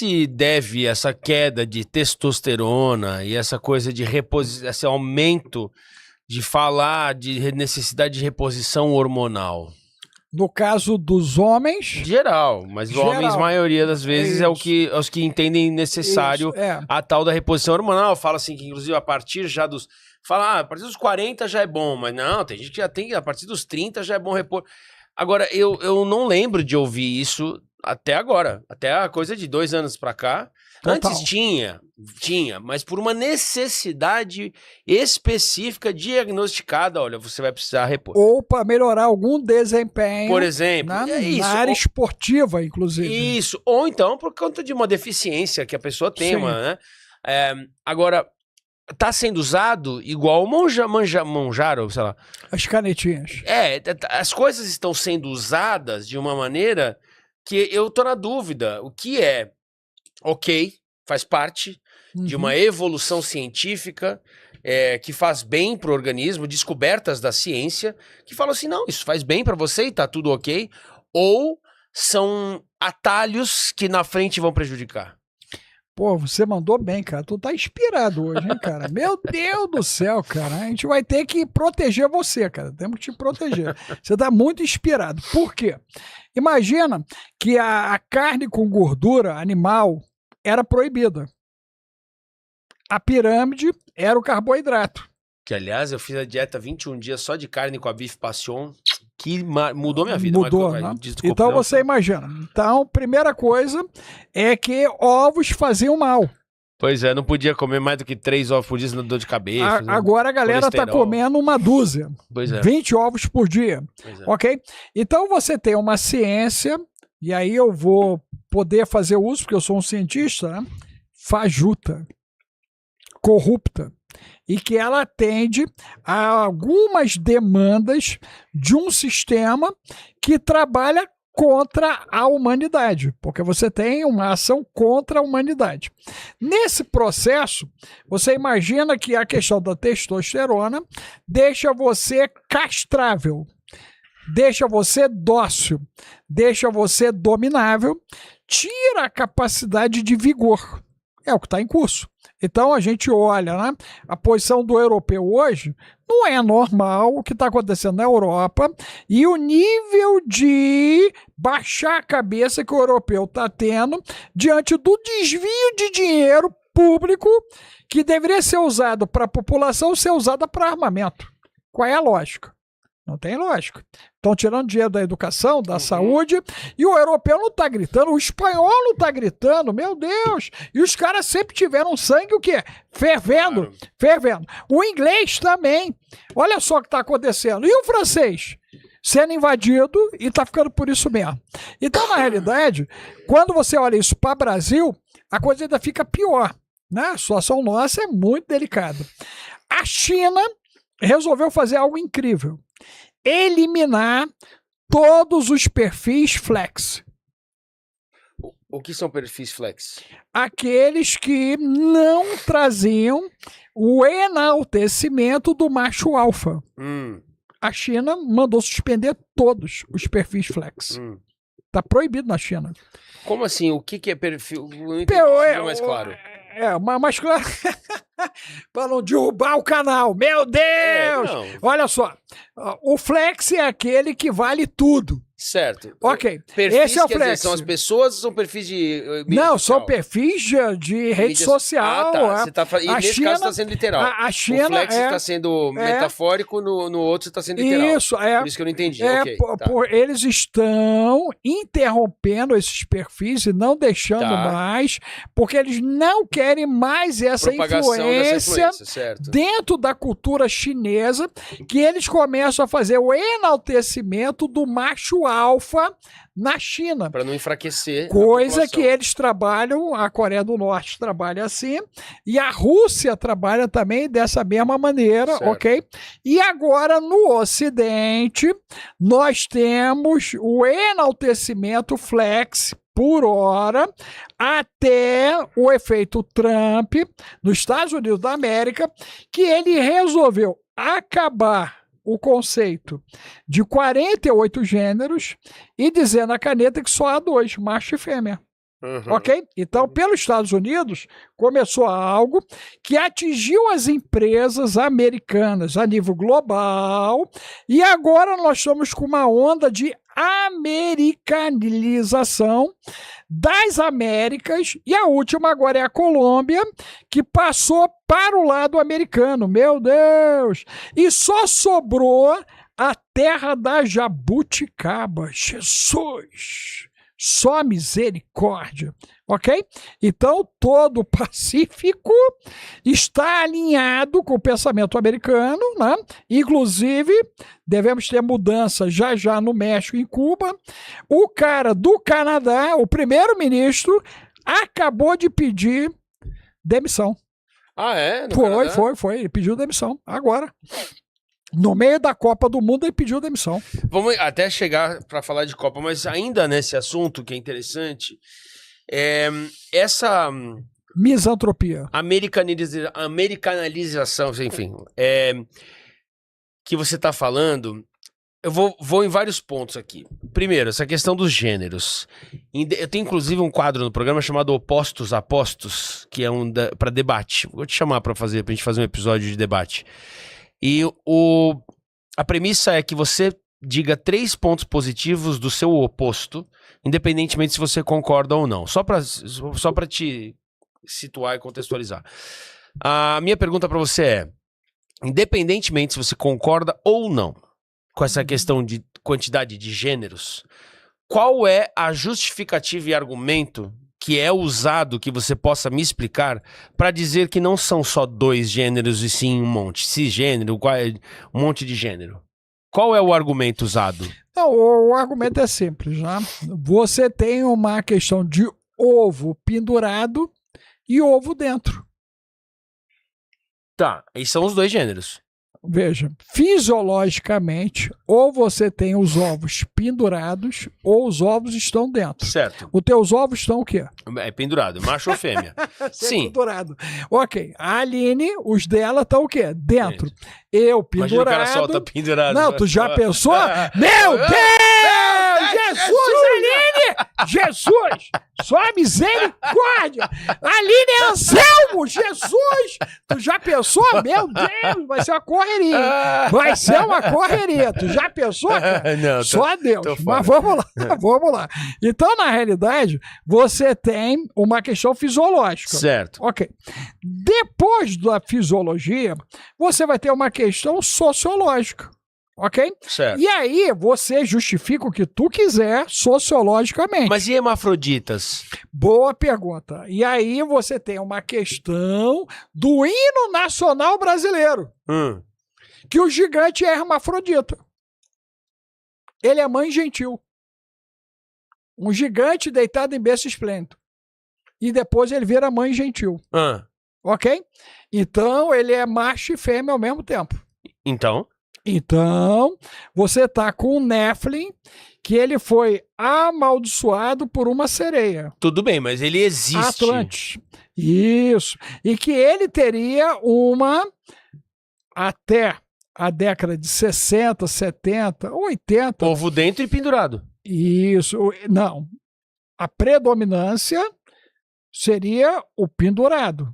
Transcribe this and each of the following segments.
se deve essa queda de testosterona e essa coisa de esse aumento de falar de necessidade de reposição hormonal? No caso dos homens... Geral, mas os homens, maioria das vezes, os que entendem necessário a tal da reposição hormonal. Fala assim que, inclusive, a partir já dos... Fala, a partir dos 40 já é bom, mas não, tem gente que já tem, a partir dos 30 já é bom repor. Agora, eu não lembro de ouvir isso até agora, até a coisa de 2 anos pra cá. Total. Antes tinha, mas por uma necessidade específica, diagnosticada, olha, você vai precisar repor. Ou para melhorar algum desempenho. Por exemplo. Na área esportiva, inclusive. Isso, ou então por conta de uma deficiência que a pessoa tem, né? Agora, tá sendo usado igual Monjaro, sei lá. As canetinhas. As coisas estão sendo usadas de uma maneira que eu tô na dúvida. O que é ok, faz parte de uma evolução científica que faz bem pro organismo, descobertas da ciência, que falam assim, não, isso faz bem para você e tá tudo ok, ou são atalhos que na frente vão prejudicar. Pô, você mandou bem, cara. Tu tá inspirado hoje, hein, cara? Meu Deus do céu, cara. A gente vai ter que proteger você, cara. Temos que te proteger. Você tá muito inspirado. Por quê? Imagina que a carne com gordura animal era proibida. A pirâmide era o carboidrato. Que, aliás, eu fiz a dieta 21 dias só de carne com a Bife Passion, que mudou minha vida. Mudou, né? Então você imagina. Então, primeira coisa é que ovos faziam mal. Pois é, não podia comer mais do que 3 ovos por dia, senão dor de cabeça. Agora a galera tá comendo uma dúzia. Pois é. 20 ovos por dia. Ok? Então você tem uma ciência, e aí eu vou poder fazer uso, porque eu sou um cientista, né? Fajuta, corrupta, e que ela atende a algumas demandas de um sistema que trabalha contra a humanidade, porque você tem uma ação contra a humanidade. Nesse processo, você imagina que a questão da testosterona deixa você castrável, deixa você dócil, deixa você dominável, tira a capacidade de vigor. É o que está em curso. Então a gente olha, né? A posição do europeu hoje não é normal o que está acontecendo na Europa e o nível de baixar a cabeça que o europeu está tendo diante do desvio de dinheiro público que deveria ser usado para a população ser usado para armamento. Qual é a lógica? Não tem lógica. Estão tirando dinheiro da educação, da saúde, e o europeu não está gritando, o espanhol não está gritando, meu Deus! E os caras sempre tiveram sangue, o quê? Fervendo, claro. Fervendo. O inglês também. Olha só o que está acontecendo. E o francês? Sendo invadido e está ficando por isso mesmo. Então, na realidade, quando você olha isso para o Brasil, a coisa ainda fica pior, né? A situação nossa é muito delicada. A China resolveu fazer algo incrível. Eliminar todos os perfis flex. O que são perfis flex? Aqueles que não traziam o enaltecimento do macho alfa. A China mandou suspender todos os perfis flex. Tá proibido na China. Como assim? O que é perfil? Não entendi, mais claro. Mais claro. Para não derrubar o canal. Meu Deus! Olha só. O flex é aquele que vale tudo. Certo. Ok. Perfis, esse é o flex. Dizer, são as pessoas ou são perfis de não, social? São perfis de rede social. Você tá, e nesse China, caso está sendo literal. A China o flex está sendo metafórico, no outro está sendo literal. Isso, Por isso que eu não entendi. Eles estão interrompendo esses perfis e não deixando mais, porque eles não querem mais essa influência dentro da cultura chinesa, que eles começam a fazer o enaltecimento do macho alfa na China. Para não enfraquecer. Coisa que eles trabalham, a Coreia do Norte trabalha assim, e a Rússia trabalha também dessa mesma maneira, ok? E agora, no Ocidente, nós temos o enaltecimento flex por hora, até o efeito Trump, nos Estados Unidos da América, que ele resolveu acabar o conceito de 48 gêneros e dizer na caneta que só há 2, macho e fêmea. Ok? Então, pelos Estados Unidos, começou algo que atingiu as empresas americanas a nível global e agora nós estamos com uma onda de americanização das Américas e a última agora é a Colômbia, que passou para o lado americano. Meu Deus! E só sobrou a terra da jabuticaba. Jesus! Só misericórdia, ok? Então, todo o Pacífico está alinhado com o pensamento americano, né? Inclusive, devemos ter mudança já no México e em Cuba. O cara do Canadá, o primeiro-ministro, acabou de pedir demissão. Ah, é? Foi. Ele pediu demissão, agora. No meio da Copa do Mundo, ele pediu demissão. Vamos até chegar para falar de Copa, mas ainda nesse assunto que é interessante, essa misantropia, americanalização, enfim, que você está falando, eu vou em vários pontos aqui. Primeiro, essa questão dos gêneros. Eu tenho inclusive um quadro no programa chamado Opostos a Postos, que é para debate. Vou te chamar para a gente fazer um episódio de debate. E a premissa é que você diga 3 pontos positivos do seu oposto, independentemente se você concorda ou não. Só para te situar e contextualizar. A minha pergunta para você é, independentemente se você concorda ou não com essa questão de quantidade de gêneros, qual é a justificativa e argumento que é usado, que você possa me explicar, para dizer que não são só 2 gêneros e sim um monte, cisgênero, um monte de gênero? Qual é o argumento usado? Não, o argumento é simples, né? Você tem uma questão de ovo pendurado e ovo dentro. Tá, e são os 2 gêneros. Veja, fisiologicamente, ou você tem os ovos pendurados, ou os ovos estão dentro. Certo. Os teus ovos estão o quê? É pendurado, macho ou fêmea? Sim. Pendurado. Ok. A Aline, os dela estão o quê? Dentro. Sim. Eu pendurado. Imagina o cara solta pendurado. Não, tu já pensou? Meu Deus! Jesus, Aline! Jesus! Só misericórdia! Aline é Anselmo! Jesus! Tu já pensou? Meu Deus! Vai ser uma correria. Vai ser uma correria. Tu já pensou, cara? Não, só Deus. Mas vamos lá, vamos lá. Então, na realidade, você tem uma questão fisiológica. Certo. Ok. Depois da fisiologia, você vai ter uma questão sociológica. Ok? Certo. E aí você justifica o que tu quiser sociologicamente. Mas e hermafroditas? Boa pergunta. E aí você tem uma questão do hino nacional brasileiro. Que o gigante é hermafrodita. Ele é mãe gentil. Um gigante deitado em berço esplêndido. E depois ele vira mãe gentil. Ok? Então ele é macho e fêmea ao mesmo tempo. Então, você tá com o Nephilim, que ele foi amaldiçoado por uma sereia. Tudo bem, mas ele existe. Atlantis. Isso. E que ele teria até a década de 60, 70, 80... Ovo dentro e pendurado. Isso. Não. A predominância seria o pendurado.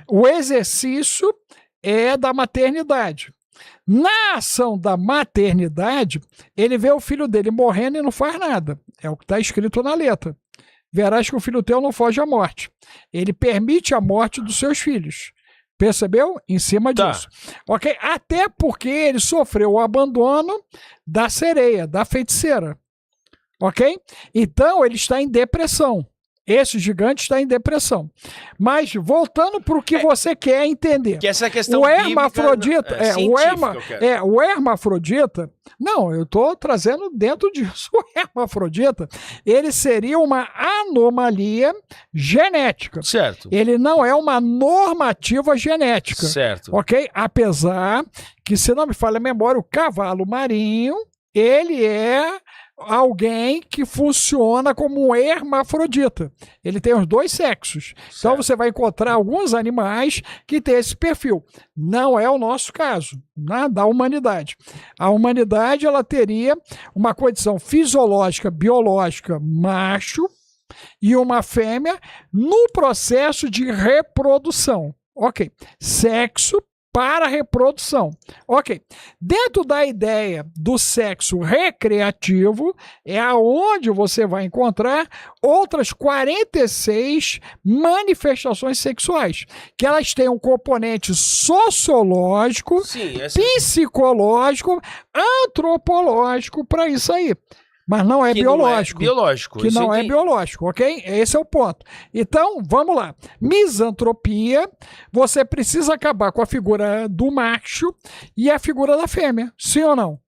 O exercício é da maternidade. Na ação da maternidade, ele vê o filho dele morrendo e não faz nada. É o que está escrito na letra. Verás que o filho teu não foge à morte. Ele permite a morte dos seus filhos. Percebeu? Em cima disso. Ok? Até porque ele sofreu o abandono da sereia, da feiticeira. Ok? Então, ele está em depressão. Esse gigante está em depressão. Mas, voltando para o que você quer entender. Que essa questão o hermafrodita, bíblica, o hermafrodita, não, eu estou trazendo dentro disso. O hermafrodita, ele seria uma anomalia genética. Certo. Ele não é uma normativa genética. Certo. Ok? Apesar que, se não me falha a memória, o cavalo marinho, ele é alguém que funciona como um hermafrodita. Ele tem os 2 sexos. Certo. Então você vai encontrar alguns animais que têm esse perfil. Não é o nosso caso, né, da humanidade. A humanidade ela teria uma condição fisiológica, biológica, macho, e uma fêmea no processo de reprodução. Ok. Sexo para reprodução. Ok. Dentro da ideia do sexo recreativo, é aonde você vai encontrar outras 46 manifestações sexuais, que elas têm um componente sociológico, psicológico, antropológico para isso aí. Mas não é biológico. Não é biológico. Que não é biológico, ok? Esse é o ponto. Então, vamos lá. Misantropia, você precisa acabar com a figura do macho e a figura da fêmea. Sim ou não?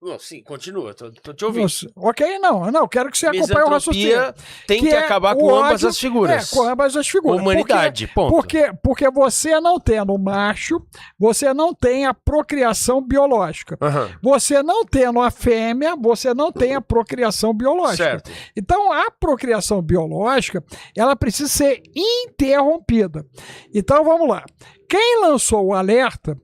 Não, sim, continua, tô te ouvindo. Ok, não, quero que você acompanhe o raciocínio. Tem que acabar com ambas as figuras. Com ambas as figuras. Humanidade, ponto. Porque você não tendo o macho, você não tem a procriação biológica. Você não tendo a fêmea, você não tem a procriação biológica. Certo. Então, a procriação biológica, ela precisa ser interrompida. Então, vamos lá. Quem lançou o alerta...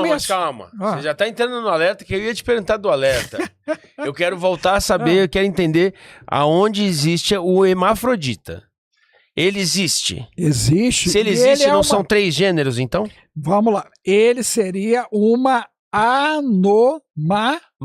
Mas calma. Você já está entrando no alerta que eu ia te perguntar do alerta. Eu quero voltar a saber, eu quero entender aonde existe o hermafrodita. Ele existe? Existe. Se ele existe, não são 3 gêneros, então? Vamos lá. Ele seria uma anomalia.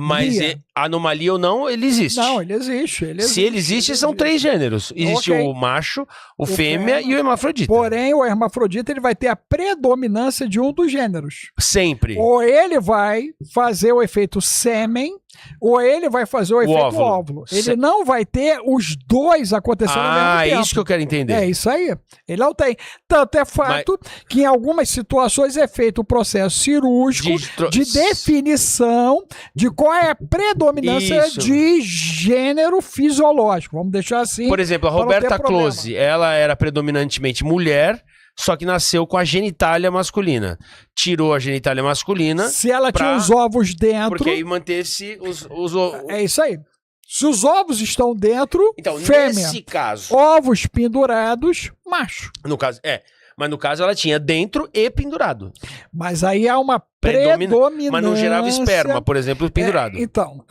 Mas anomalia ou não, ele existe. Não, ele existe. Se ele existe, são 3 gêneros. Existe o macho, o fêmea e o hermafrodita. Porém, o hermafrodita ele vai ter a predominância de um dos gêneros. Sempre. Ou ele vai fazer o efeito sêmen, ou ele vai fazer o efeito óvulo. Ele não vai ter os dois acontecendo ao mesmo tempo. É isso que eu quero entender. É isso aí. Ele não tem. Tanto é fato que em algumas situações é feito o processo cirúrgico de definição de qual é a predominância de gênero fisiológico. Vamos deixar assim. Por exemplo, a Roberta Close, ela era predominantemente mulher, só que nasceu com a genitália masculina. Tirou a genitália masculina. Se ela tinha os ovos dentro. Porque aí manteve-se os É isso aí. Se os ovos estão dentro, então, fêmea. Nesse caso. Ovos pendurados, macho. Mas no caso ela tinha dentro e pendurado. Mas aí há uma predominância. Mas não gerava esperma, por exemplo, pendurado.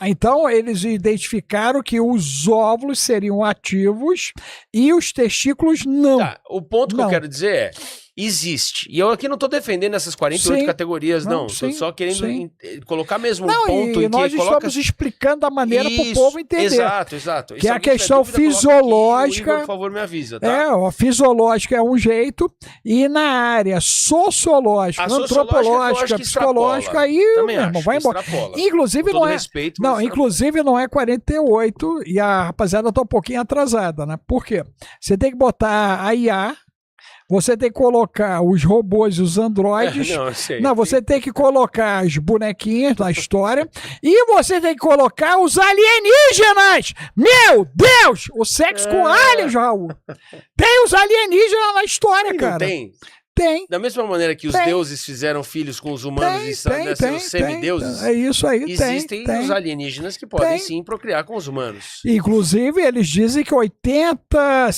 Então eles identificaram que os óvulos seriam ativos e os testículos não. Tá, o ponto que eu quero dizer é, existe. E eu aqui não estou defendendo essas 48 categorias, não. Estou só querendo colocar mesmo um ponto em que nós estamos explicando a maneira para o povo entender. Exato. Que é a questão fisiológica. Igor, por favor, me avisa, tá? A fisiológica é um jeito e na área sociológica, antropológica, psicológica, aí, meu irmão, vai embora. Inclusive não é, respeito, inclusive não é 48 e a rapaziada tá um pouquinho atrasada, né? Por quê? Você tem que botar a IA. Você tem que colocar os robôs e os androides. Você tem que colocar as bonequinhas da história. E você tem que colocar os alienígenas! Meu Deus! O sexo com aliens, Raul. Tem os alienígenas na história, cara. Tem. Tem. Da mesma maneira que os deuses fizeram filhos com os humanos e são os semideuses. É isso aí. Existem os alienígenas que podem sim procriar com os humanos. Inclusive, eles dizem que 80,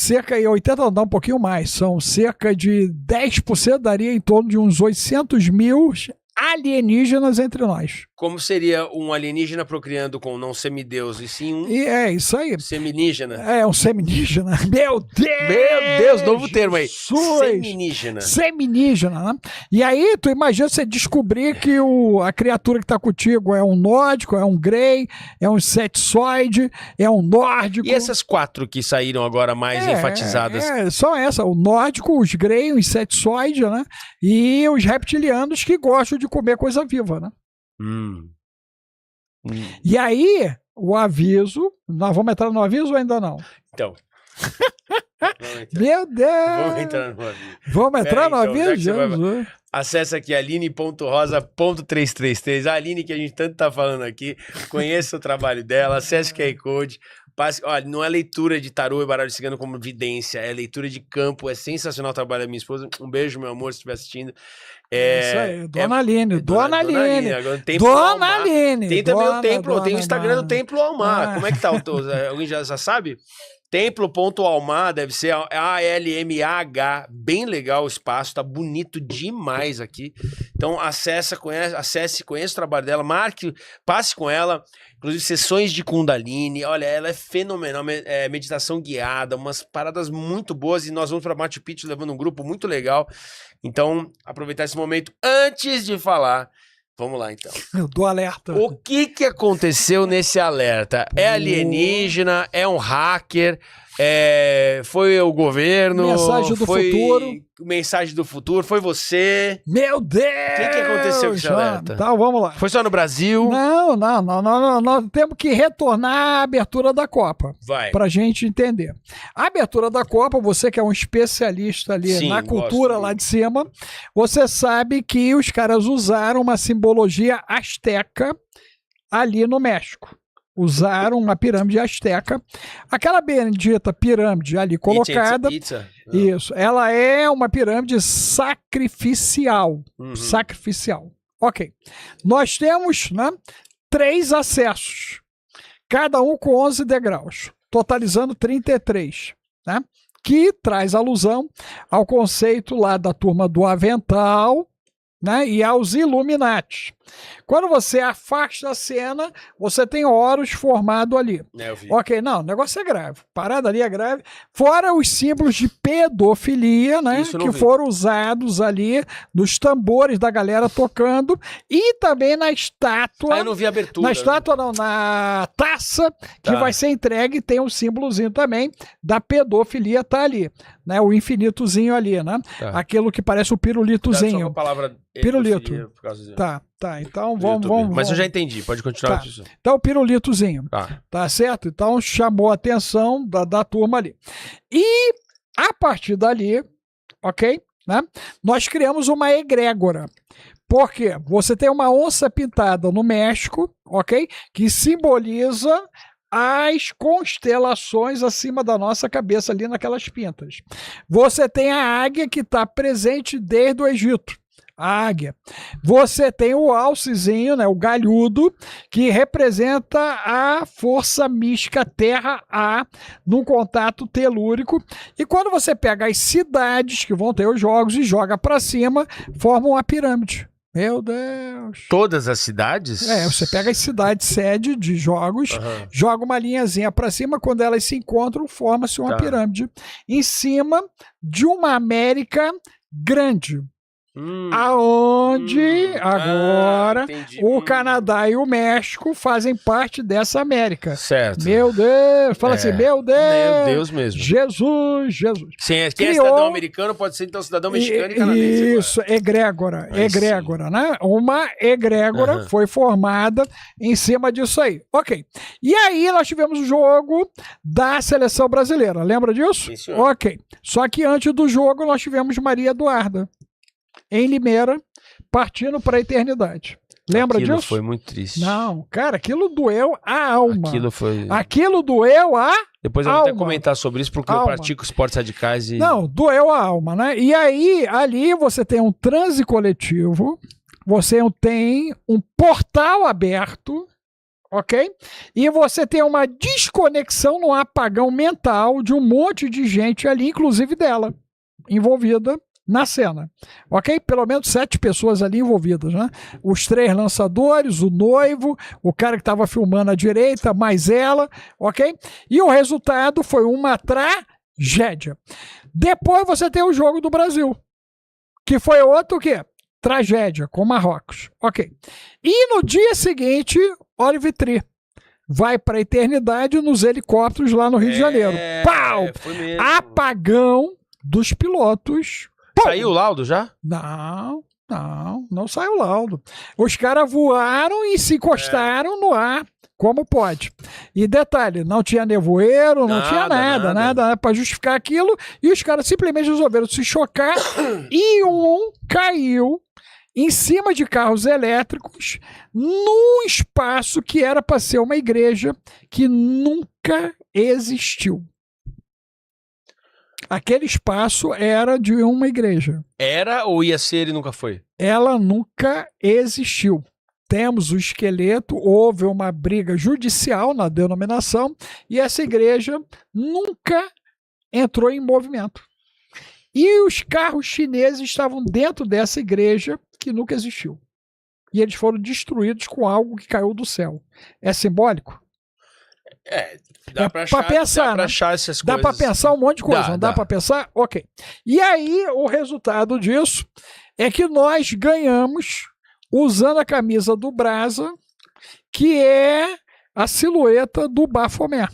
não, um pouquinho mais, são cerca de 10%, daria em torno de uns 800 mil alienígenas entre nós. Como seria um alienígena procriando com não semideus, e sim um... E é isso aí. Seminígena. É, um seminígena. Meu Deus! Meu Deus, novo termo aí. Seminígena. Seminígena, né? E aí, tu imagina você descobrir que a criatura que tá contigo é um nórdico, é um grey, é um cetiçoide, é um nórdico. E essas 4 que saíram agora mais enfatizadas? Só essa. O nórdico, os grey, os cetiçoide, né? E os reptilianos que gostam de comer coisa viva, né? E aí, o aviso... Nós vamos entrar no aviso ou ainda não? Então... Meu Deus! Vamos entrar no aviso. Vamos entrar no aviso? Acesse aqui aline.rosa.333. A Aline que a gente tanto tá falando aqui. Conheça o trabalho dela, acesse o QR Code. Olha, não é leitura de tarô e baralho cigano como vidência, é leitura de campo, é sensacional o trabalho da minha esposa. Um beijo, meu amor, se estiver assistindo. Isso aí, Dona Aline. Dona Aline. Tem também o templo, tem o Instagram do Templo Almar. Como é que tá? Alguém já sabe? Templo.almar, deve ser ALMAH, bem legal o espaço, tá bonito demais aqui. Então acesse, conheça o trabalho dela, marque, passe com ela, inclusive sessões de Kundalini, olha, ela é fenomenal, meditação guiada, umas paradas muito boas, e nós vamos para Machu Picchu levando um grupo muito legal. Então, aproveitar esse momento antes de falar. Vamos lá, então. Eu dou alerta. O que aconteceu nesse alerta? É alienígena? É um hacker? Foi o governo? Mensagem do futuro. Mensagem do futuro? Foi você? Meu Deus! O que aconteceu com esse alerta? Então, vamos lá. Foi só no Brasil? Não. Nós temos que retornar à abertura da Copa. Vai. Pra gente entender. A abertura da Copa, você que é um especialista ali na cultura lá de cima, você sabe que os caras usaram uma simbologia asteca ali no México. Usaram uma pirâmide asteca. Aquela bendita pirâmide ali colocada. Isso. Ela é uma pirâmide sacrificial. Sacrificial. Ok. Nós temos, né, 3 acessos. Cada um com 11 degraus. Totalizando 33. Né? Que traz alusão ao conceito lá da turma do Avental, né, e aos Illuminati. Quando você afasta a cena, você tem Horus formado ali. Ok, não, o negócio é grave. Parada ali é grave. Fora os símbolos de pedofilia, né, que foram usados ali nos tambores da galera tocando, e também na estátua. Eu não vi a abertura. Na estátua, não, na taça que vai ser entregue, tem um símbolozinho também da pedofilia, tá ali. Né, o infinitozinho ali, né? Aquilo que parece o pirulitozinho. Só a palavra pirulito. Tá, então vamos. Mas eu já entendi, pode continuar. Então, o pirulitozinho. Tá certo? Então, chamou a atenção da turma ali. E, a partir dali, ok? Né? Nós criamos uma egrégora. Por quê? Você tem uma onça pintada no México, ok? Que simboliza as constelações acima da nossa cabeça ali naquelas pintas. Você tem a águia que está presente desde o Egito. A águia. Você tem o alcezinho, né, o galhudo, que representa a força mística Terra-A num contato telúrico. E quando você pega as cidades que vão ter os jogos e joga para cima, formam uma pirâmide. Meu Deus. Todas as cidades? Você pega as cidades sede de jogos, joga uma linhazinha para cima, quando elas se encontram, forma-se uma pirâmide em cima de uma América grande. Aonde agora o Canadá e o México fazem parte dessa América. Certo. Meu Deus, fala assim, meu Deus. Meu Deus mesmo. Jesus. Quem é cidadão americano pode ser então cidadão mexicano e canadense. Isso, egrégora, né? Uma egrégora foi formada em cima disso aí. Ok. E aí nós tivemos o jogo da seleção brasileira, lembra disso? Sim, ok. Só que antes do jogo nós tivemos Maria Eduarda em Limeira, partindo para a eternidade. Lembra disso? Aquilo foi muito triste. Não, cara, aquilo doeu a alma. Aquilo doeu a Depois eu vou até comentar sobre isso, porque eu pratico esportes radicais e... Não, doeu a alma, né? E aí, ali você tem um transe coletivo, você tem um portal aberto, ok? E você tem uma desconexão no apagão mental de um monte de gente ali, inclusive dela, envolvida na cena, ok? Pelo menos 7 pessoas ali envolvidas, né? Os 3 lançadores, o noivo, o cara que estava filmando à direita, mais ela, ok? E o resultado foi uma tragédia. Depois você tem o jogo do Brasil, que foi outro o quê? Tragédia, com Marrocos, ok? E no dia seguinte, Olive Tree vai para a eternidade nos helicópteros lá no Rio de Janeiro. Pau! Apagão dos pilotos. Saiu o laudo já? Não saiu o laudo. Os caras voaram e se encostaram no ar, como pode. E detalhe, não tinha nevoeiro, não tinha nada para justificar aquilo, e os caras simplesmente resolveram se chocar e um caiu em cima de carros elétricos num espaço que era para ser uma igreja que nunca existiu. Aquele espaço era de uma igreja. Era ou ia ser e nunca foi? Ela nunca existiu. temos o esqueleto, houve uma briga judicial na denominação e essa igreja nunca entrou em movimento. E os carros chineses estavam dentro dessa igreja que nunca existiu. E eles foram destruídos com algo que caiu do céu. É simbólico? Dá pra achar essas coisas. Dá pra pensar um monte de coisa, não dá pra pensar? Ok. E aí, o resultado disso é que nós ganhamos usando a camisa do Brasa, que é a silhueta do Baphomet.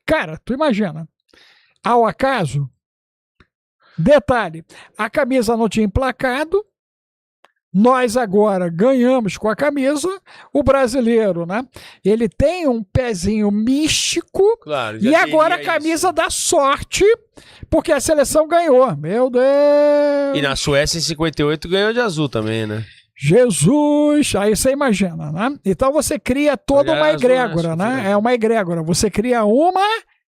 Cara, tu imagina. Ao acaso, detalhe, a camisa não tinha emplacado, nós agora ganhamos com a camisa, o brasileiro, né? Ele tem um pezinho místico, claro, e agora a camisa dá sorte, porque a seleção ganhou. Meu Deus! E na Suécia em 58 ganhou de azul também, né? Jesus! Aí você imagina, né? Então você cria toda uma egrégora, né? É uma egrégora. Você cria uma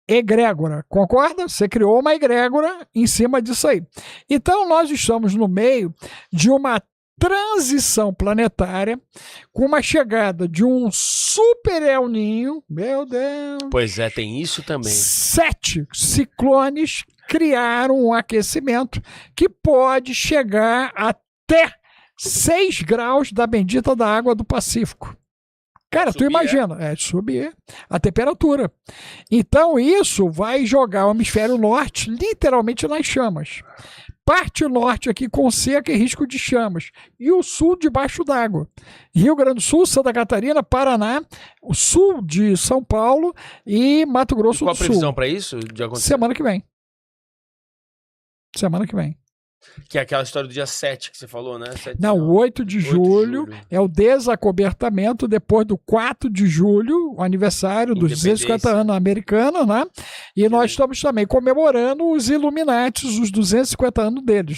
egrégora, concorda? Você criou uma egrégora em cima disso aí. Então nós estamos no meio de uma transição planetária com uma chegada de um super El Ninho, meu Deus. Pois é, tem isso também. 7 ciclones criaram um aquecimento que pode chegar até 6 graus da bendita da água do Pacífico. Cara, tu imagina, subir a temperatura. Então isso vai jogar o hemisfério norte literalmente nas chamas. Parte norte aqui com seca e risco de chamas. E o sul debaixo d'água. Rio Grande do Sul, Santa Catarina, Paraná, o sul de São Paulo e Mato Grosso do Sul. Qual a previsão para isso de acontecer? Semana que vem. Semana que vem. Que é aquela história do dia 7 que você falou, né? 7, não, 8 de julho é o desacobertamento depois do 4 de julho, o aniversário dos 250 anos americanos, né? E nós estamos também comemorando os Illuminatis, os 250 anos deles.